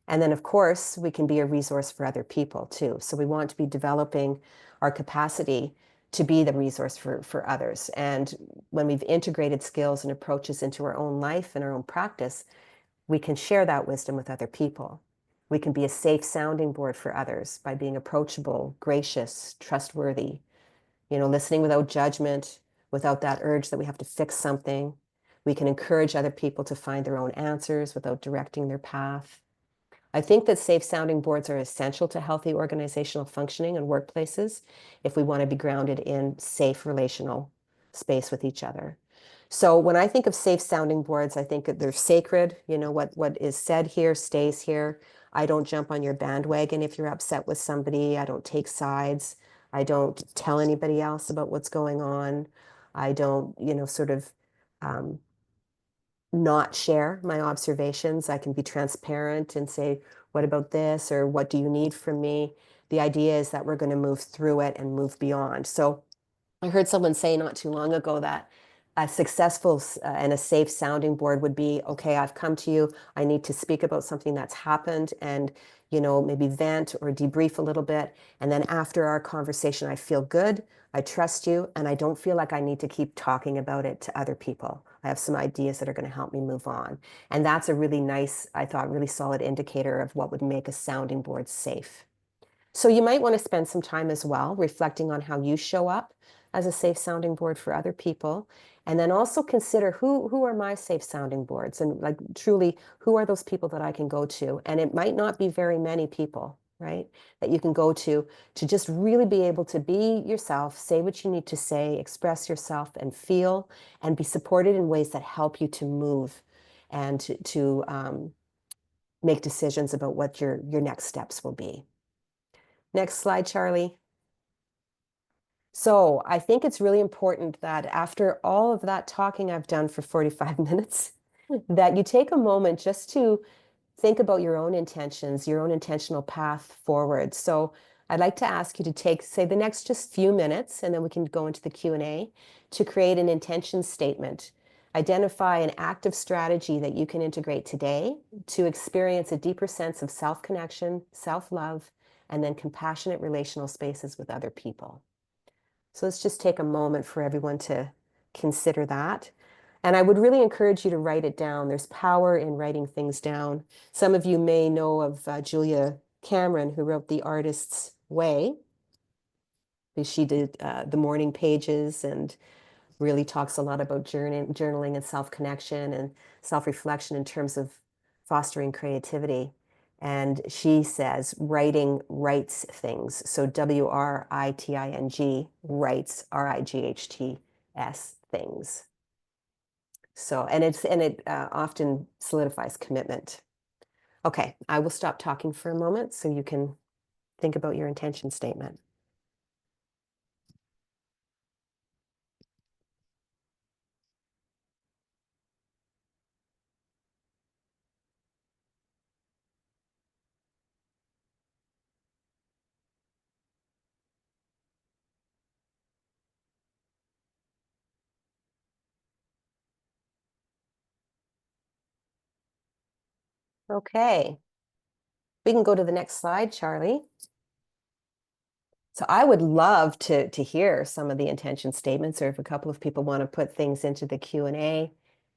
[SPEAKER 2] And then, of course, we can be a resource for other people too. So we want to be developing our capacity to be the resource for others. And when we've integrated skills and approaches into our own life and our own practice, we can share that wisdom with other people. We can be a safe sounding board for others by being approachable, gracious, trustworthy, listening without judgment, without that urge that we have to fix something. We can encourage other people to find their own answers without directing their path. I think that safe sounding boards are essential to healthy organizational functioning in workplaces if we want to be grounded in safe relational space with each other. So when I think of safe sounding boards, I think that they're sacred. What is said here stays here. I don't jump on your bandwagon if you're upset with somebody. I don't take sides. I don't tell anybody else about what's going on. I don't, sort of um, not share my observations. I can be transparent and say, what about this? Or what do you need from me? The idea is that we're going to move through it and move beyond. So I heard someone say not too long ago that a successful and a safe sounding board would be, okay, I've come to you. I need to speak about something that's happened and, maybe vent or debrief a little bit. And then after our conversation, I feel good. I trust you. And I don't feel like I need to keep talking about it to other people. I have some ideas that are going to help me move on. And that's a really nice, I thought, really solid indicator of what would make a sounding board safe. So you might want to spend some time as well reflecting on how you show up as a safe sounding board for other people. And then also consider who are my safe sounding boards and like truly who are those people that I can go to. And it might not be very many people, right? That you can go to just really be able to be yourself, say what you need to say, express yourself and feel, and be supported in ways that help you to move and to make decisions about what your next steps will be. Next slide, Charlie. So I think it's really important that after all of that talking I've done for 45 minutes, that you take a moment just to think about your own intentions, your own intentional path forward. So I'd like to ask you to take, say, the next just few minutes, and then we can go into the Q&A, to create an intention statement. Identify an active strategy that you can integrate today to experience a deeper sense of self-connection, self-love, and then compassionate relational spaces with other people. So let's just take a moment for everyone to consider that. And I would really encourage you to write it down. There's power in writing things down. Some of you may know of Julia Cameron, who wrote The Artist's Way. She did the morning pages and really talks a lot about journaling and self-connection and self-reflection in terms of fostering creativity. And she says writing writes things. So WRITING writes RIGHTS things. So, and it often solidifies commitment. Okay, I will stop talking for a moment so you can think about your intention statement. Okay, we can go to the next slide, Charlie. So I would love to hear some of the intention statements, or if a couple of people want to put things into the Q&A,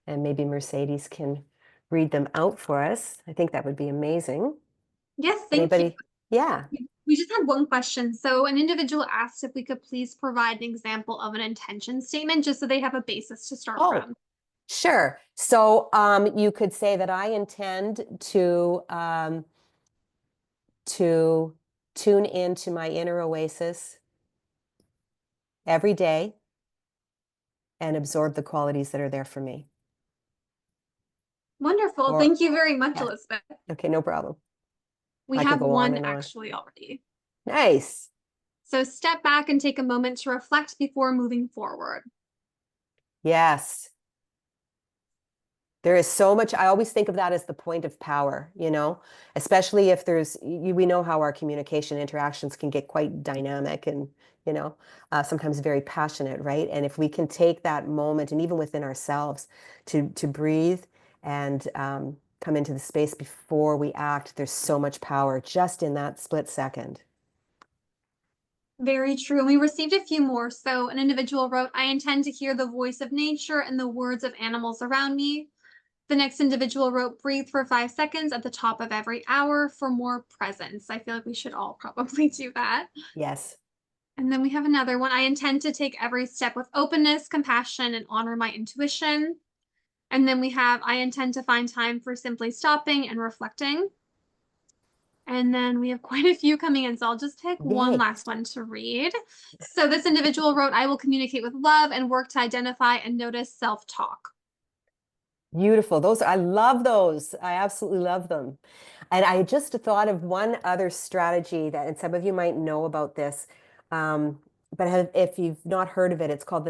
[SPEAKER 2] and maybe Mercedes can read them out for us. I think that would be amazing.
[SPEAKER 1] Yes, thank you.
[SPEAKER 2] Anybody? Yeah.
[SPEAKER 1] We just had one question. So, an individual asked if we could please provide an example of an intention statement just so they have a basis to start
[SPEAKER 2] Oh,
[SPEAKER 1] from.
[SPEAKER 2] sure. So you could say that I intend to tune into my inner oasis every day and absorb the qualities that are there for me.
[SPEAKER 1] Wonderful.
[SPEAKER 2] Or,
[SPEAKER 1] Thank you very much,
[SPEAKER 2] yeah,
[SPEAKER 1] Elizabeth.
[SPEAKER 2] okay, no problem.
[SPEAKER 1] We
[SPEAKER 2] I could
[SPEAKER 1] have
[SPEAKER 2] go on
[SPEAKER 1] one
[SPEAKER 2] and on.
[SPEAKER 1] actually already.
[SPEAKER 2] Nice.
[SPEAKER 1] So, step back and take a moment to reflect before moving forward.
[SPEAKER 2] Yes. There is so much. I always think of that as the point of power, especially if we know how our communication interactions can get quite dynamic and, sometimes very passionate, right? And if we can take that moment, and even within ourselves, to breathe and come into the space before we act, there's so much power just in that split second.
[SPEAKER 1] Very true. And we received a few more. So, an individual wrote, I intend to hear the voice of nature and the words of animals around me. The next individual wrote, breathe for 5 seconds at the top of every hour for more presence. I feel like we should all probably do that.
[SPEAKER 2] Yes.
[SPEAKER 1] And then we have another one. I intend to take every step with openness, compassion, and honor my intuition. And then we have, I intend to find time for simply stopping and reflecting. And then we have quite a few coming in. So I'll just pick one
[SPEAKER 2] Yay.
[SPEAKER 1] last one to read. So this individual wrote, I will communicate with love and work to identify and notice self talk.
[SPEAKER 2] Beautiful. I love those. I absolutely love them. And I just thought of one other strategy that, and some of you might know about this, but if you've not heard of it, it's called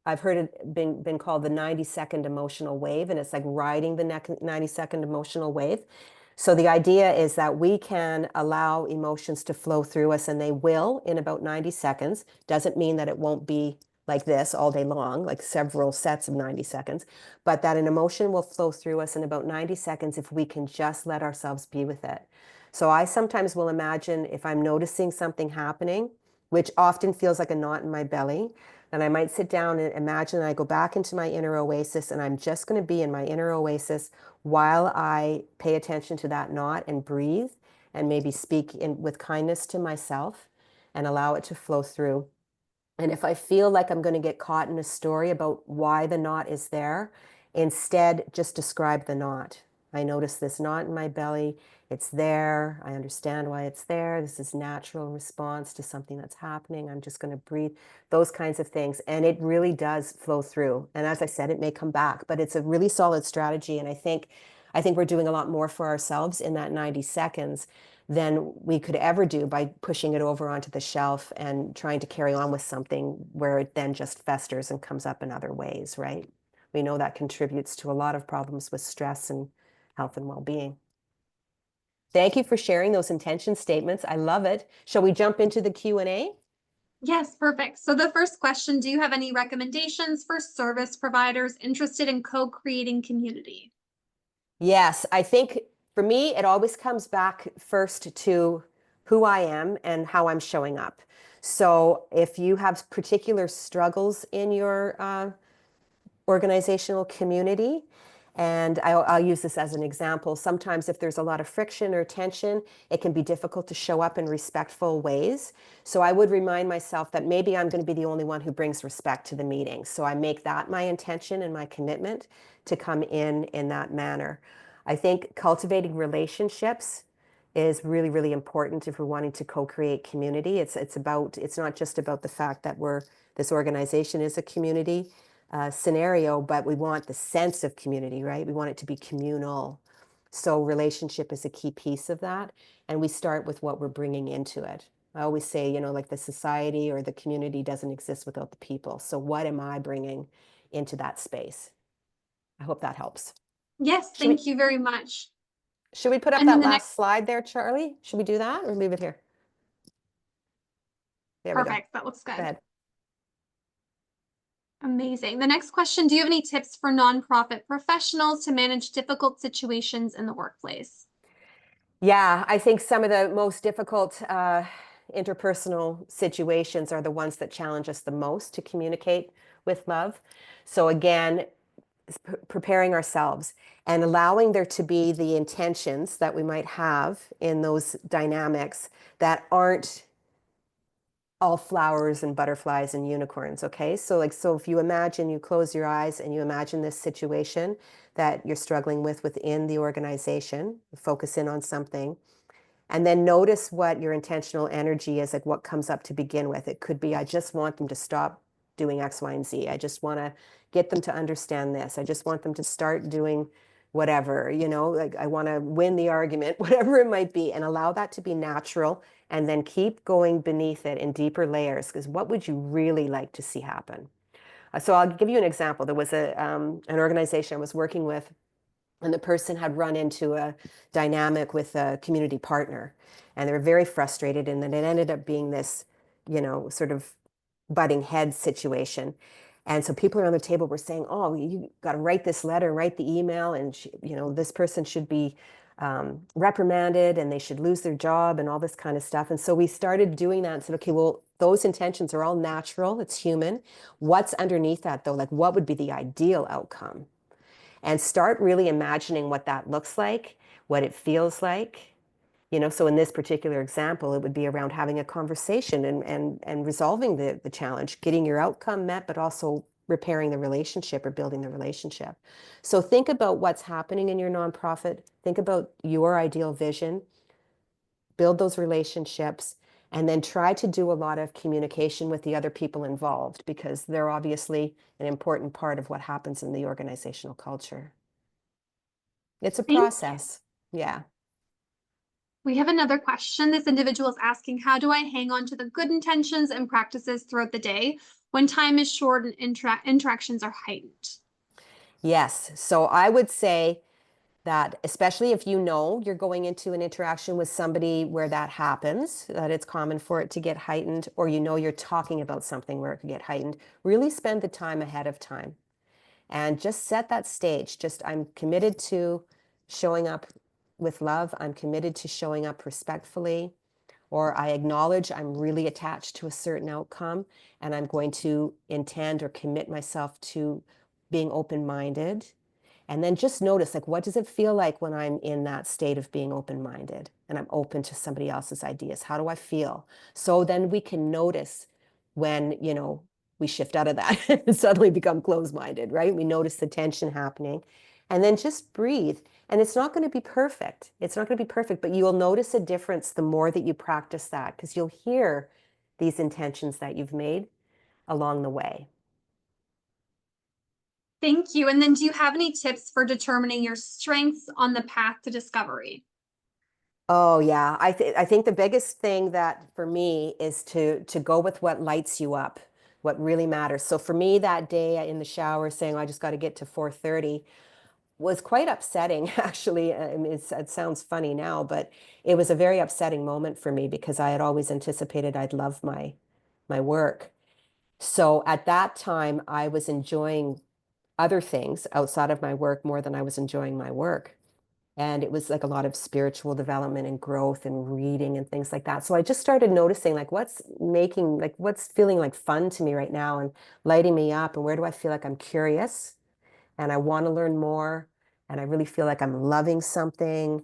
[SPEAKER 2] I've heard it been called the 90-second emotional wave, and it's like riding the 90-second emotional wave. So the idea is that we can allow emotions to flow through us, and they will in about 90 seconds. Doesn't mean that it won't be like this all day long, like several sets of 90 seconds, but that an emotion will flow through us in about 90 seconds if we can just let ourselves be with it. So I sometimes will imagine if I'm noticing something happening, which often feels like a knot in my belly, then I might sit down and imagine I go back into my inner oasis, and I'm just going to be in my inner oasis while I pay attention to that knot and breathe and maybe speak with kindness to myself and allow it to flow through. And if I feel like I'm going to get caught in a story about why the knot is there, instead just describe the knot. I notice this knot in my belly. It's there. I understand why it's there. This is natural response to something that's happening. I'm just going to breathe. Those kinds of things. And it really does flow through. And as I said, it may come back, but it's a really solid strategy. And I think we're doing a lot more for ourselves in that 90 seconds than we could ever do by pushing it over onto the shelf and trying to carry on with something where it then just festers and comes up in other ways, right? We know that contributes to a lot of problems with stress and health and well-being. Thank you for sharing those intention statements. I love it. Shall we jump into the Q&A?
[SPEAKER 1] Yes, perfect. So the first question, do you have any recommendations for service providers interested in co-creating community?
[SPEAKER 2] Yes, I think for me, it always comes back first to who I am and how I'm showing up. So if you have particular struggles in your organizational community. And I'll use this as an example. Sometimes if there's a lot of friction or tension, it can be difficult to show up in respectful ways. So I would remind myself that maybe I'm going to be the only one who brings respect to the meeting. So I make that my intention and my commitment to come in that manner. I think cultivating relationships is really, really important if we're wanting to co-create community. It's not just about the fact that this organization is a community scenario, but we want the sense of community, right? We want it to be communal. So relationship is a key piece of that. And we start with what we're bringing into it. I always say, like the society or the community doesn't exist without the people. So what am I bringing into that space? I hope that helps.
[SPEAKER 1] Yes,
[SPEAKER 2] Should we,
[SPEAKER 1] thank you very much.
[SPEAKER 2] should we put up
[SPEAKER 1] And then
[SPEAKER 2] that
[SPEAKER 1] the next,
[SPEAKER 2] last slide there, Charlie? Should we do that or leave it here? There we go.
[SPEAKER 1] perfect, that looks
[SPEAKER 2] Go
[SPEAKER 1] good.
[SPEAKER 2] ahead.
[SPEAKER 1] Amazing. The next question, do you have any tips for nonprofit professionals to manage difficult situations in the workplace?
[SPEAKER 2] Yeah, I think some of the most difficult interpersonal situations are the ones that challenge us the most to communicate with love. So again, preparing ourselves and allowing there to be the intentions that we might have in those dynamics that aren't all flowers and butterflies and unicorns. Okay. So if you imagine, you close your eyes and you imagine this situation that you're struggling with within the organization, focus in on something. And then notice what your intentional energy is, like what comes up to begin with. It could be, I just want them to stop doing X, Y, and Z. I just want to get them to understand this. I just want them to start doing whatever, like I want to win the argument, whatever it might be, and allow that to be natural. And then keep going beneath it in deeper layers, because what would you really like to see happen? So I'll give you an example. There was an organization I was working with, and the person had run into a dynamic with a community partner, and they were very frustrated, and then it ended up being this, sort of butting head situation. And so people around the table were saying, oh, you got to write this letter, write the email, and this person should be reprimanded and they should lose their job and all this kind of stuff. And so we started doing that and said, okay, well, those intentions are all natural, it's human. What's underneath that though? Like, what would be the ideal outcome? And start really imagining what that looks like, what it feels like. So in this particular example, it would be around having a conversation and resolving the challenge, getting your outcome met, but also repairing the relationship or building the relationship. So think about what's happening in your nonprofit. Think about your ideal vision, build those relationships, and then try to do a lot of communication with the other people involved, because they're obviously an important part of what happens in the organizational culture. It's a
[SPEAKER 1] Thank you.
[SPEAKER 2] process. Yeah.
[SPEAKER 1] We have another question. This individual is asking, how do I hang on to the good intentions and practices throughout the day when time is short and interactions are heightened?
[SPEAKER 2] Yes. So I would say that, especially if you're going into an interaction with somebody where that happens, that it's common for it to get heightened, or you're talking about something where it could get heightened, really spend the time ahead of time and just set that stage. Just, I'm committed to showing up with love. I'm committed to showing up respectfully, or I acknowledge I'm really attached to a certain outcome and I'm going to intend or commit myself to being open-minded. And then just notice, like, what does it feel like when I'm in that state of being open-minded and I'm open to somebody else's ideas? How do I feel? So then we can notice when, we shift out of that and suddenly become closed-minded, right? We notice the tension happening and then just breathe. And it's not going to be perfect. It's not going to be perfect, but you'll notice a difference the more that you practice that, because you'll hear these intentions that you've made along the way.
[SPEAKER 1] Thank you. And then do you have any tips for determining your strengths on the path to discovery?
[SPEAKER 2] Oh yeah, I think the biggest thing that for me is to go with what lights you up, what really matters. So for me that day in the shower saying, "Oh, I just got to get to 4:30," was quite upsetting actually. I mean, it sounds funny now, but it was a very upsetting moment for me because I had always anticipated I'd love my work. So at that time I was enjoying other things outside of my work more than I was enjoying my work. And it was like a lot of spiritual development and growth and reading and things like that. So I just started noticing like what's feeling like fun to me right now and lighting me up, and where do I feel like I'm curious and I want to learn more and I really feel like I'm loving something.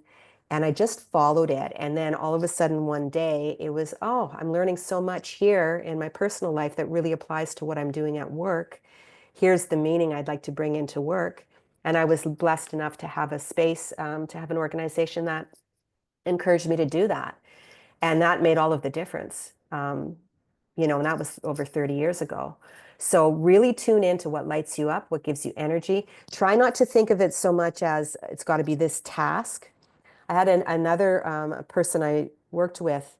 [SPEAKER 2] And I just followed it. And then all of a sudden one day it was, oh, I'm learning so much here in my personal life that really applies to what I'm doing at work. Here's the meaning I'd like to bring into work. And I was blessed enough to have a space, to have an organization that encouraged me to do that. And that made all of the difference. And that was over 30 years ago. So really tune into what lights you up, what gives you energy. Try not to think of it so much as it's got to be this task. I had another person I worked with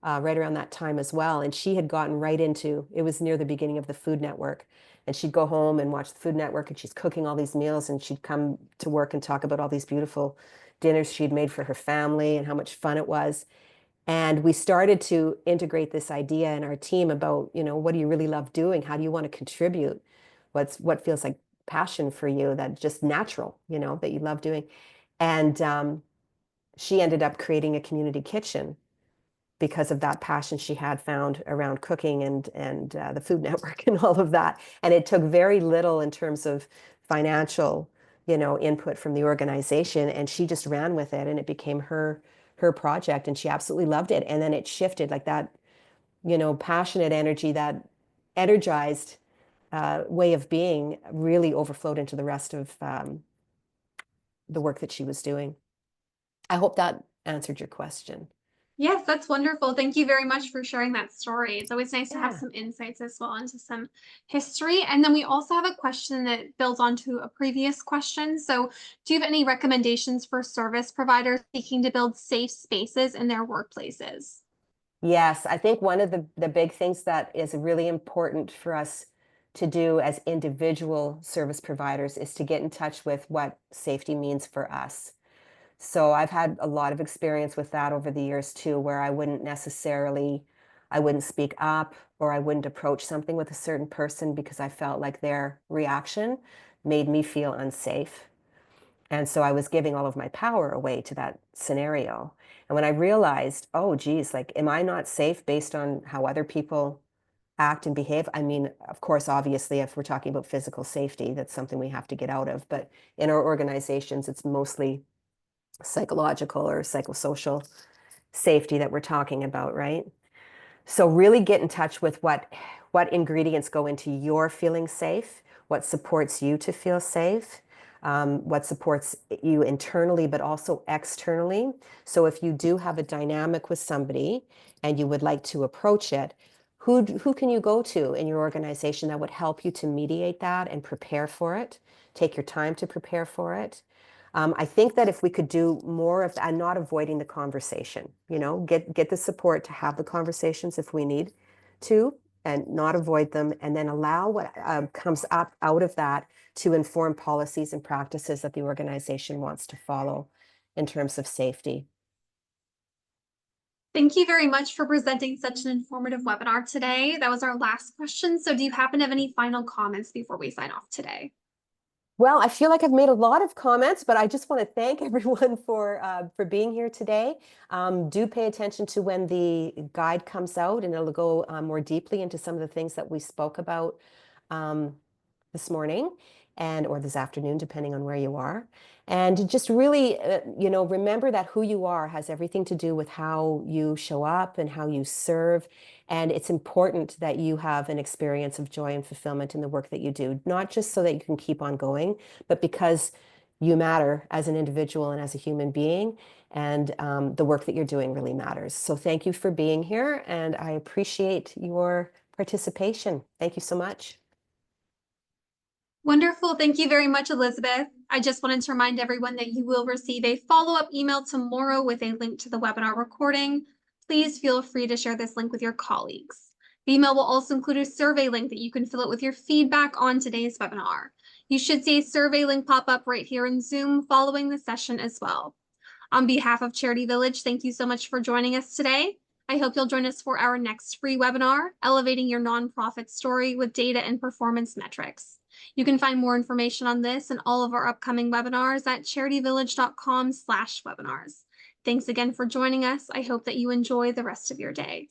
[SPEAKER 2] right around that time as well, and she had gotten right into, it was near the beginning of the Food Network, and she'd go home and watch the Food Network, and she's cooking all these meals, and she'd come to work and talk about all these beautiful dinners she'd made for her family and how much fun it was. And we started to integrate this idea in our team about, what do you really love doing? How do you want to contribute? What feels like passion for you, that just natural, that you love doing. And she ended up creating a community kitchen because of that passion she had found around cooking and the Food Network and all of that. And it took very little in terms of financial, input from the organization, and she just ran with it, and it became her project, and she absolutely loved it. And then it shifted like that, passionate energy, that energized way of being really overflowed into the rest of the work that she was doing. I hope that answered your question.
[SPEAKER 1] Yes, that's wonderful. Thank you very much for sharing that story. It's always nice to have
[SPEAKER 2] Yeah.
[SPEAKER 1] some insights as well into some history. And then we also have a question that builds onto a previous question. So, do you have any recommendations for service providers seeking to build safe spaces in their workplaces?
[SPEAKER 2] Yes, I think one of the big things that is really important for us to do as individual service providers is to get in touch with what safety means for us. So I've had a lot of experience with that over the years too, where I wouldn't speak up, or I wouldn't approach something with a certain person because I felt like their reaction made me feel unsafe. And so I was giving all of my power away to that scenario. And when I realized, oh, geez, like, am I not safe based on how other people act and behave? I mean, of course, obviously, if we're talking about physical safety, that's something we have to get out of. But in our organizations, it's mostly psychological or psychosocial safety that we're talking about, right? So really get in touch with what ingredients go into your feeling safe, what supports you to feel safe, what supports you internally, but also externally. So if you do have a dynamic with somebody and you would like to approach it, who can you go to in your organization that would help you to mediate that and prepare for it? Take your time to prepare for it. I think that if we could do more of that, and not avoiding the conversation, get the support to have the conversations if we need to, and not avoid them, and then allow what comes up out of that to inform policies and practices that the organization wants to follow in terms of safety.
[SPEAKER 1] Thank you very much for presenting such an informative webinar today. That was our last question. So, do you happen to have any final comments before we sign off today?
[SPEAKER 2] Well, I feel like I've made a lot of comments, but I just want to thank everyone for being here today. Do pay attention to when the guide comes out, and it'll go more deeply into some of the things that we spoke about um, this morning or this afternoon, depending on where you are. And just really, remember that who you are has everything to do with how you show up and how you serve. And it's important that you have an experience of joy and fulfillment in the work that you do, not just so that you can keep on going, but because you matter as an individual and as a human being. And the work that you're doing really matters. So thank you for being here, and I appreciate your participation. Thank you so much.
[SPEAKER 1] Wonderful. Thank you very much, Elizabeth. I just wanted to remind everyone that you will receive a follow-up email tomorrow with a link to the webinar recording. Please feel free to share this link with your colleagues. The email will also include a survey link that you can fill out with your feedback on today's webinar. You should see a survey link pop up right here in Zoom following the session as well. On behalf of Charity Village, thank you so much for joining us today. I hope you'll join us for our next free webinar, Elevating Your Nonprofit Story with Data and Performance Metrics. You can find more information on this and all of our upcoming webinars at charityvillage.com/webinars. Thanks again for joining us. I hope that you enjoy the rest of your day.